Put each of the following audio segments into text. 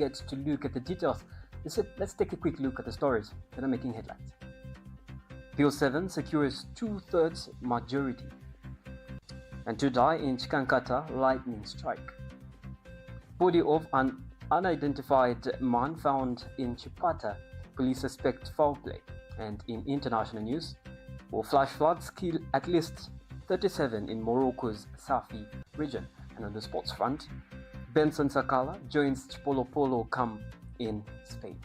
get to look at the details, let's take a quick look at the stories that are making headlines. Bill 7 secures 2/3 majority. And 2 die in Chikankata lightning strike. Body of an unidentified man found in Chipata. Police suspect foul play. And in international news, flash floods kill at least 37 in Morocco's Safi region. And on the sports front, Benson Sakala joins Chipolo Polo camp in Spain.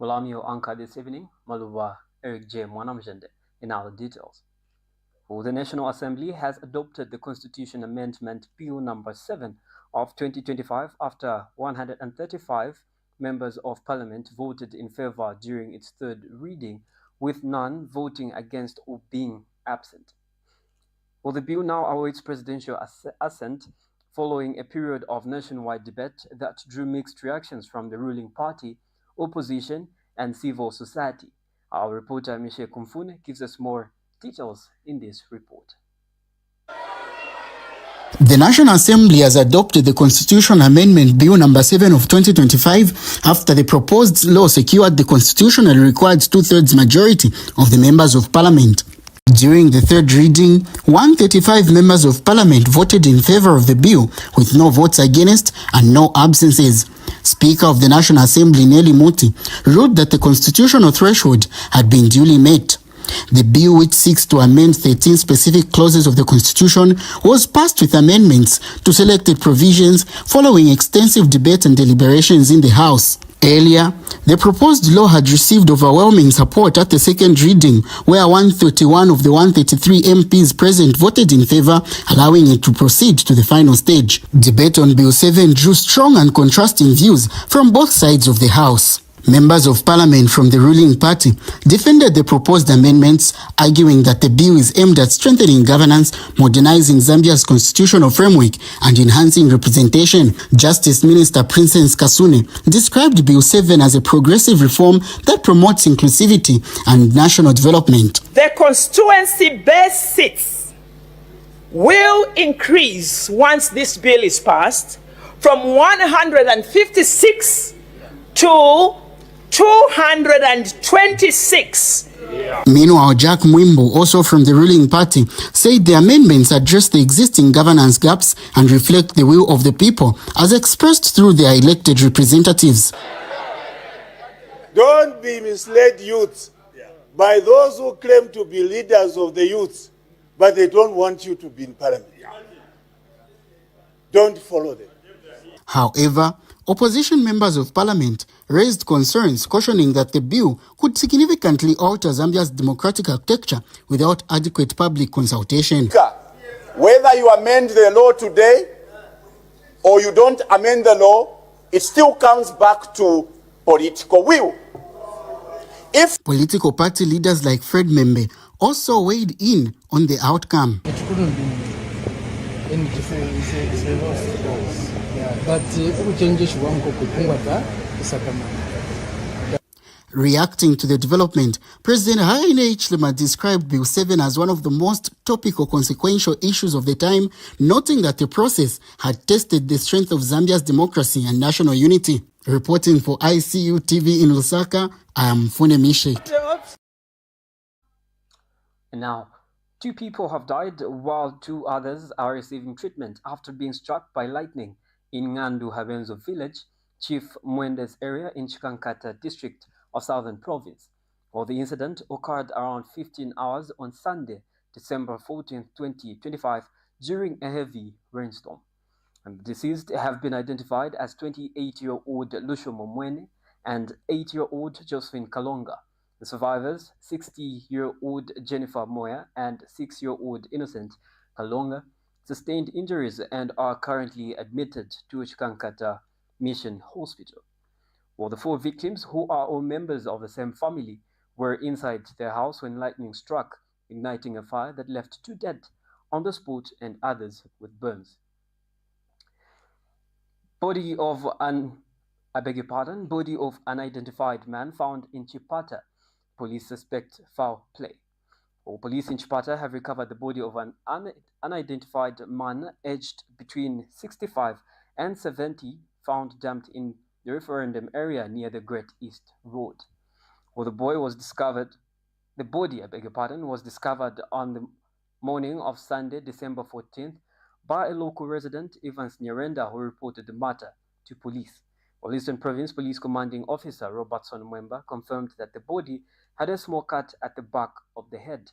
Well, I'm your anchor this evening, Maluwa Eric J. Mwanamjende, in our details. Well, the National Assembly has adopted the Constitution Amendment Bill number 7 of 2025 after 135 members of Parliament voted in favor during its third reading, with none voting against or being absent. Well, the bill now awaits presidential assent following a period of nationwide debate that drew mixed reactions from the ruling party, opposition, and civil society. Our reporter Michelle Kumfune gives us more details in this report. The National Assembly has adopted the Constitution Amendment Bill number 7 of 2025 after the proposed law secured the constitutionally required 2/3 majority of the members of Parliament. During the third reading, 135 members of Parliament voted in favor of the bill, with no votes against and no absences. Speaker of the National Assembly, Nelly Muti, ruled that the constitutional threshold had been duly met. The bill, which seeks to amend 13 specific clauses of the Constitution, was passed with amendments to selected provisions following extensive debate and deliberations in the House. Earlier, the proposed law had received overwhelming support at the second reading, where 131 of the 133 MPs present voted in favor, allowing it to proceed to the final stage. Debate on Bill 7 drew strong and contrasting views from both sides of the House. Members of Parliament from the ruling party defended the proposed amendments, arguing that the bill is aimed at strengthening governance, modernizing Zambia's constitutional framework, and enhancing representation. Justice Minister Princess Kasune described Bill 7 as a progressive reform that promotes inclusivity and national development. The constituency-based seats will increase once this bill is passed from 156 to 226. Meanwhile, Jack Mwimbo, also from the ruling party, said the amendments address the existing governance gaps and reflect the will of the people as expressed through their elected representatives. Don't be misled, youth, by those who claim to be leaders of the youth, but they don't want you to be in parliament. Don't follow them. However, opposition members of parliament raised concerns, cautioning that the bill could significantly alter Zambia's democratic architecture without adequate public consultation. Whether you amend the law today or you don't amend the law, it still comes back to political will. If political party leaders like Fred Membe also weighed in on the outcome. It couldn't be any different. Reacting to the development, President Haile Hichilema described Bill 7 as one of the most topical, consequential issues of the time, noting that the process had tested the strength of Zambia's democracy and national unity. Reporting for ICU TV in Lusaka, I am Fune Mishe. And now, 2 people have died while 2 others are receiving treatment after being struck by lightning in Ngandu Habenzo village, Chief Mwendes area in Chikankata district of Southern Province. Well, the incident occurred around 15 hours on Sunday, December 14, 2025, during a heavy rainstorm. And the deceased have been identified as 28-year-old Lusho Momwene and 8-year-old Josephine Kalonga. The survivors, 60-year-old Jennifer Moya and 6-year-old Innocent Kalonga, sustained injuries and are currently admitted to Chikankata Mission Hospital. Well, the 4 victims, who are all members of the same family, were inside their house when lightning struck, igniting a fire that left 2 dead on the spot and others with burns. Body of an unidentified man found in Chipata. Police suspect foul play. Well, police in Chipata have recovered the body of an unidentified man aged between 65 and 70, found dumped in the referendum area near the Great East Road. Well, the body was discovered on the morning of Sunday, December 14th, by a local resident, Evans Nyarenda, who reported the matter to police. Well, Eastern Province Police Commanding Officer Robertson Mwemba confirmed that the body had a small cut at the back of the head,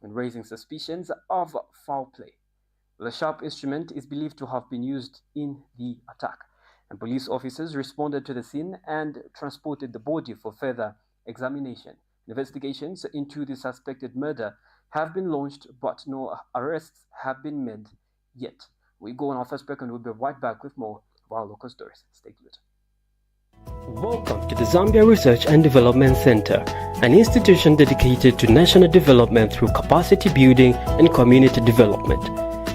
and raising suspicions of foul play. The sharp instrument is believed to have been used in the attack, and police officers responded to the scene and transported the body for further examination. Investigations into the suspected murder have been launched, but no arrests have been made yet. We go on our first break and we'll be right back with more of our local stories. Stay glued. Welcome to the Zambia Research and Development Center, an institution dedicated to national development through capacity building and community development.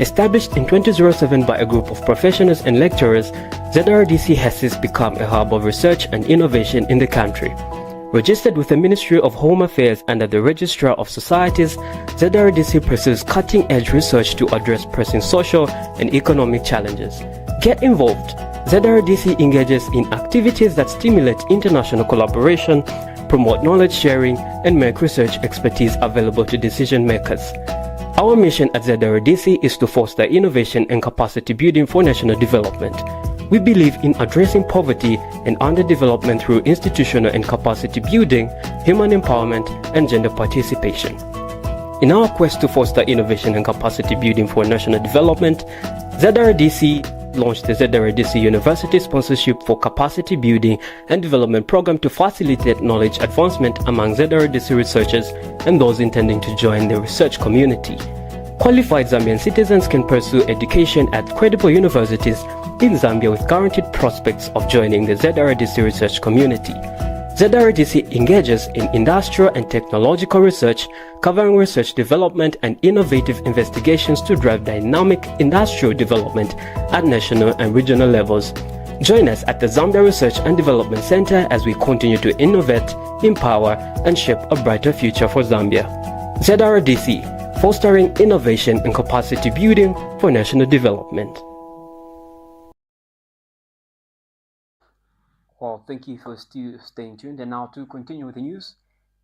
Established in 2007 by a group of professionals and lecturers, ZRDC has since become a hub of research and innovation in the country. Registered with the Ministry of Home Affairs under the Registrar of Societies, ZRDC pursues cutting-edge research to address pressing social and economic challenges. Get involved. ZRDC engages in activities that stimulate international collaboration, promote knowledge sharing, and make research expertise available to decision makers. Our mission at ZRDC is to foster innovation and capacity building for national development. We believe in addressing poverty and underdevelopment through institutional and capacity building, human empowerment, and gender participation. In our quest to foster innovation and capacity building for national development, ZRDC launched the ZRDC University Sponsorship for Capacity Building and Development Program to facilitate knowledge advancement among ZRDC researchers and those intending to join the research community. Qualified Zambian citizens can pursue education at credible universities in Zambia with guaranteed prospects of joining the ZRDC research community. ZRDC engages in industrial and technological research, covering research development and innovative investigations to drive dynamic industrial development at national and regional levels. Join us at the Zambia Research and Development Center as we continue to innovate, empower, and shape a brighter future for Zambia. ZRDC, fostering innovation and capacity building for national development. Well, thank you for still staying tuned. And now to continue with the news,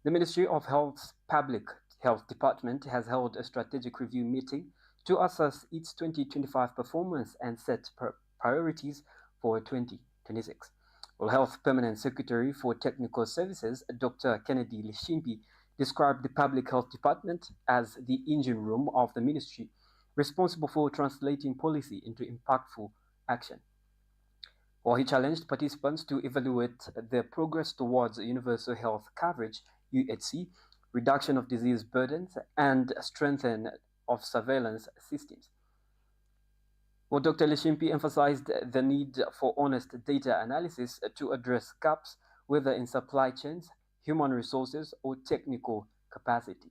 the Ministry of Health's Public Health Department has held a strategic review meeting to assess its 2025 performance and set priorities for 2026. Well, Health Permanent Secretary for Technical Services, Dr. Kennedy Lishimpi, described the Public Health Department as the engine room of the ministry, responsible for translating policy into impactful action. While he challenged participants to evaluate their progress towards universal health coverage, UHC, reduction of disease burdens, and strengthening of surveillance systems. Well, Dr. Lishimpi emphasized the need for honest data analysis to address gaps, whether in supply chains, human resources, or technical capacity.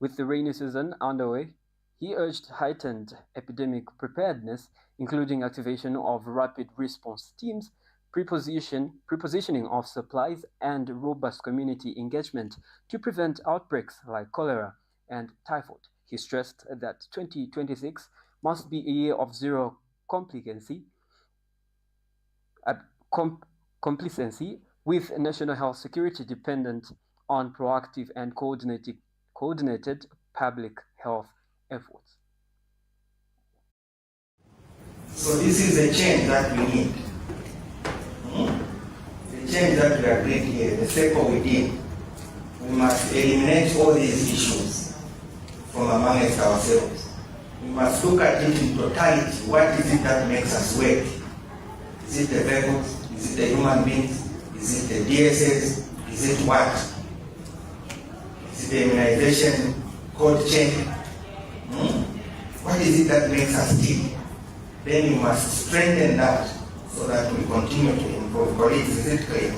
With the rainy season underway, he urged heightened epidemic preparedness, including activation of rapid response teams, prepositioning of supplies, and robust community engagement to prevent outbreaks like cholera and typhoid. He stressed that 2026 must be a year of zero complacency, with national health security dependent on proactive and coordinated public health efforts. So this is a change that we need. The change that we are doing here, the second we did, we must eliminate all these issues from amongst ourselves. We must look at it in totality. What is it that makes us work? Is it the vehicles? Is it the human beings? Is it the DSS? Is it what? Is it the immunization cold chain? What is it that makes us tick? Then we must strengthen that so that we continue to improve. Colleagues, is it clear?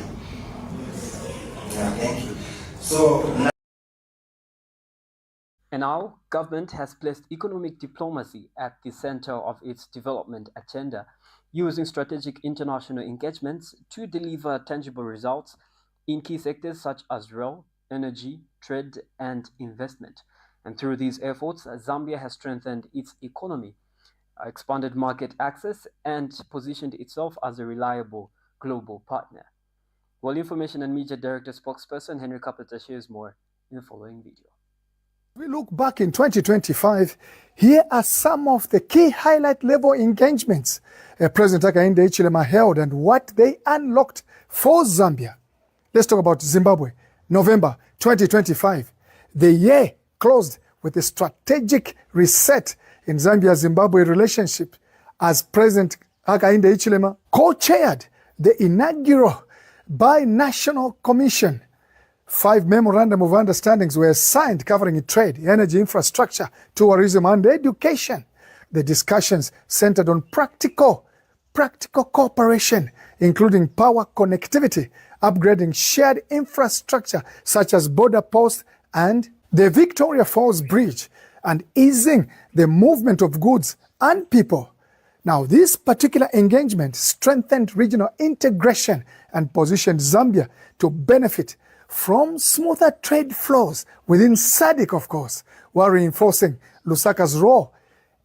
Yeah, thank you. So now, government has placed economic diplomacy at the center of its development agenda, using strategic international engagements to deliver tangible results in key sectors such as rail, energy, trade, and investment. And through these efforts, Zambia has strengthened its economy, expanded market access, and positioned itself as a reliable global partner. Well, Information and Media Director spokesperson Henry Capita shares more in the following video. We look back in 2025, here are some of the key highlight level engagements President Hakainde Hichilema held and what they unlocked for Zambia. Let's talk about Zimbabwe. November 2025. The year closed with a strategic reset in Zambia-Zimbabwe relationship as President Hakainde Hichilema co-chaired the inaugural Binational Commission. 5 memorandum of understandings were signed covering trade, energy, infrastructure, tourism, and education. The discussions centered on practical cooperation, including power connectivity, upgrading shared infrastructure such as border posts and the Victoria Falls Bridge, and easing the movement of goods and people. Now, this particular engagement strengthened regional integration and positioned Zambia to benefit from smoother trade flows within SADC, of course, while reinforcing Lusaka's role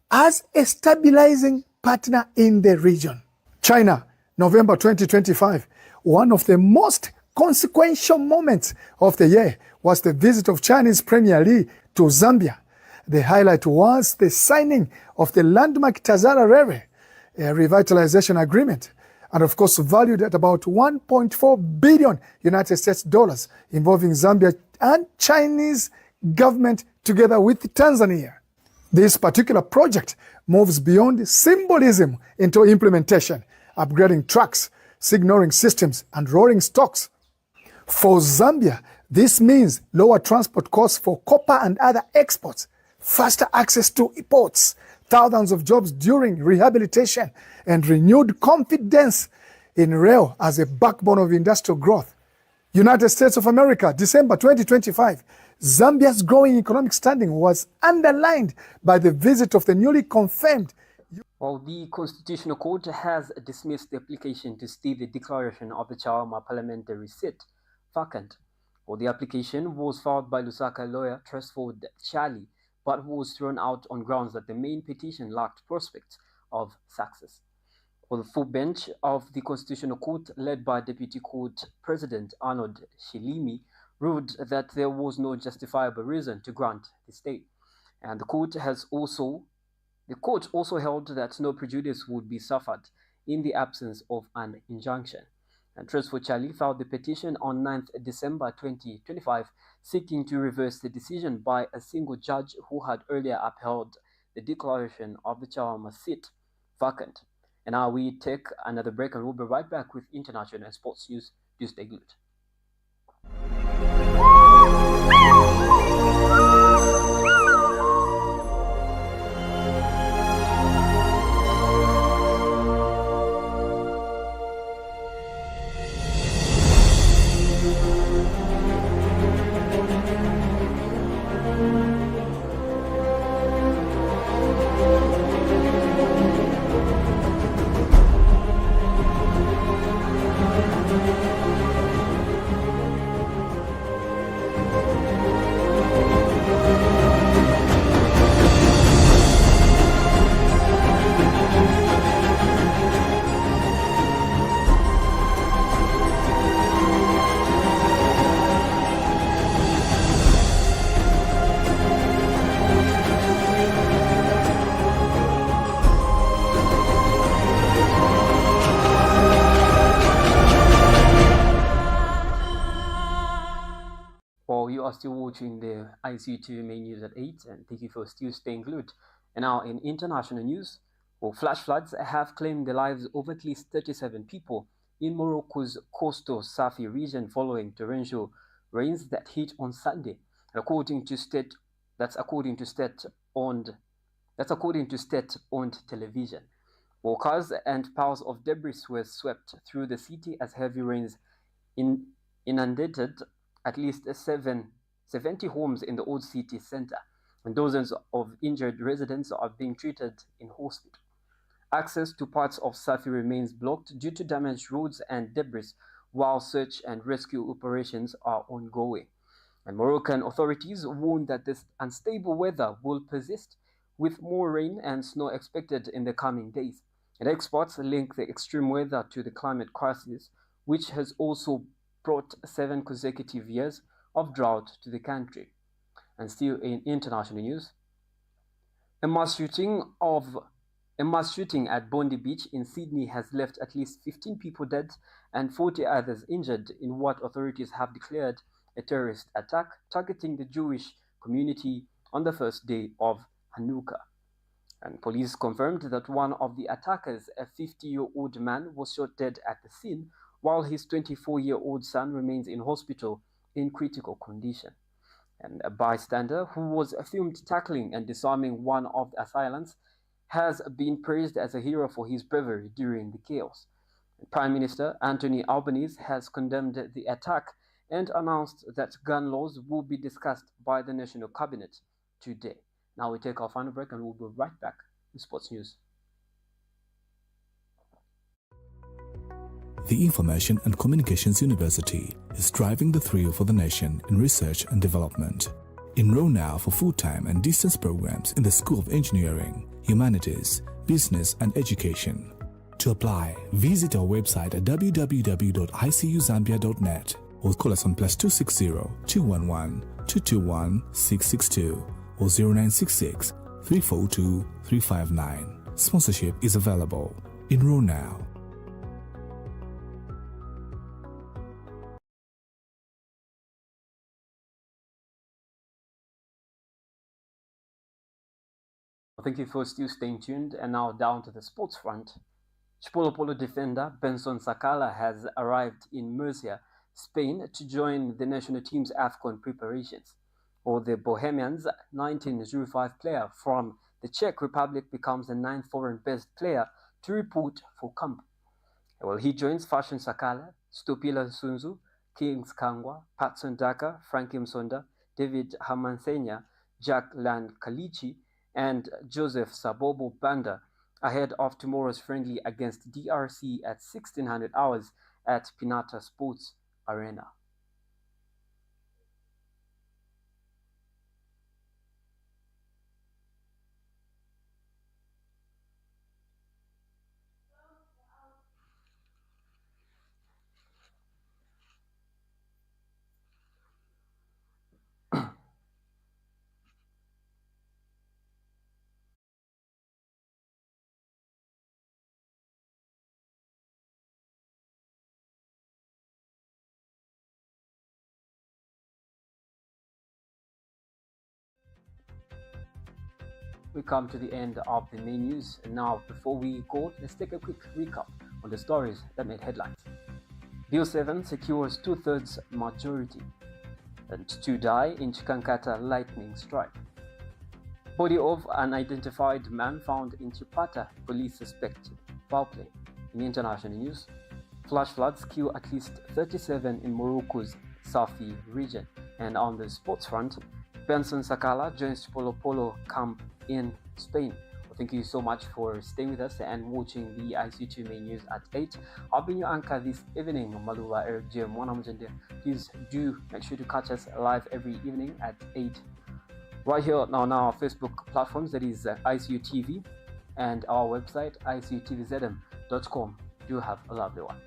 as a stabilizing partner in the region. China, November 2025. One of the most consequential moments of the year was the visit of Chinese Premier Li to Zambia. The highlight was the signing of the landmark Tazara Railway revitalization agreement, and of course valued at about 1.4 billion United States dollars, involving Zambia and Chinese government together with Tanzania. This particular project moves beyond symbolism into implementation, upgrading tracks, signaling systems, and rolling stocks. For Zambia, this means lower transport costs for copper and other exports, faster access to ports, thousands of jobs during rehabilitation, and renewed confidence in rail as a backbone of industrial growth. United States of America, December 2025. Zambia's growing economic standing was underlined by the visit of the newly confirmed. Well, the Constitutional Court has dismissed the application to stay the declaration of the Chawama parliamentary seat vacant. Well, the application was filed by Lusaka lawyer Tresford Charlie, but was thrown out on grounds that the main petition lacked prospects of success. Well, the full bench of the Constitutional Court, led by Deputy Court President Arnold Shilimi, ruled that there was no justifiable reason to grant the stay. And the court also held that no prejudice would be suffered in the absence of an injunction. And Tresford Charlie filed the petition on 9th December 2025, seeking to reverse the decision by a single judge who had earlier upheld the declaration of the Chawama seat vacant. And now we take another break, and we'll be right back with international and sports news. Do stay glued. You are still watching the ICU TV main news at 8, and thank you for still staying glued. And now in international news, flash floods have claimed the lives of at least 37 people in Morocco's coastal Safi region following torrential rains that hit on Sunday. According to state-owned television. Cars and piles of debris were swept through the city as heavy rains inundated at least 70 homes in the old city center, and dozens of injured residents are being treated in hospital. Access to parts of Safi remains blocked due to damaged roads and debris, while search and rescue operations are ongoing. And Moroccan authorities warn that this unstable weather will persist, with more rain and snow expected in the coming days. And experts link the extreme weather to the climate crisis, which has also brought 7 consecutive years of drought to the country. And still in international news, a mass shooting at Bondi Beach in Sydney has left at least 15 people dead and 40 others injured in what authorities have declared a terrorist attack targeting the Jewish community on the first day of Hanukkah. And police confirmed that one of the attackers, a 50-year-old man, was shot dead at the scene, while his 24-year-old son remains in hospital in critical condition. And a bystander who was filmed tackling and disarming one of the assailants has been praised as a hero for his bravery during the chaos. Prime Minister Anthony Albanese has condemned the attack and announced that gun laws will be discussed by the National Cabinet today. Now we take our final break and we'll be right back in sports news. The Information and Communications University is driving the thrill for the nation in research and development. Enroll now for full-time and distance programs in the School of Engineering, Humanities, Business and Education. To apply, visit our website at www.icuzambia.net or call us on +260 211 221 662 or 0966 342 359. Sponsorship is available. Enroll now. Thank you for still staying tuned. And now down to the sports front. Polo defender Benson Sakala has arrived in Murcia, Spain to join the national team's AFCON preparations. Or the Bohemians' 1905 player from the Czech Republic becomes the 9th foreign-based player to report for camp. Well, he joins Fashion Sakala, Stupila Sunzu, Kings Kangwa, Patson Daka, Frankie Msonda, David Hamansenya, Jack Land Kalichi, and Joseph Sabobo Banda ahead of tomorrow's friendly against DRC at 1600 hours at Pinata Sports Arena. We come to the end of the main news, and now before we go, let's take a quick recap on the stories that made headlines. Bill 7 secures 2/3 majority, and 2 die in Chikankata lightning strike. Body of unidentified man found in Chipata, police suspect foul play. In international news, flash floods kill at least 37 in Morocco's Safi region. And on the sports front, Benson Sakala joins Polo camp in Spain. Well, thank you so much for staying with us and watching the ICU TV news at 8. I've been your anchor this evening, Maluwa Eric J. Mwanamjende. Please do make sure to catch us live every evening at 8. Right here on our Facebook platforms, that is ICU TV, and our website, icutv.com. Do have a lovely one.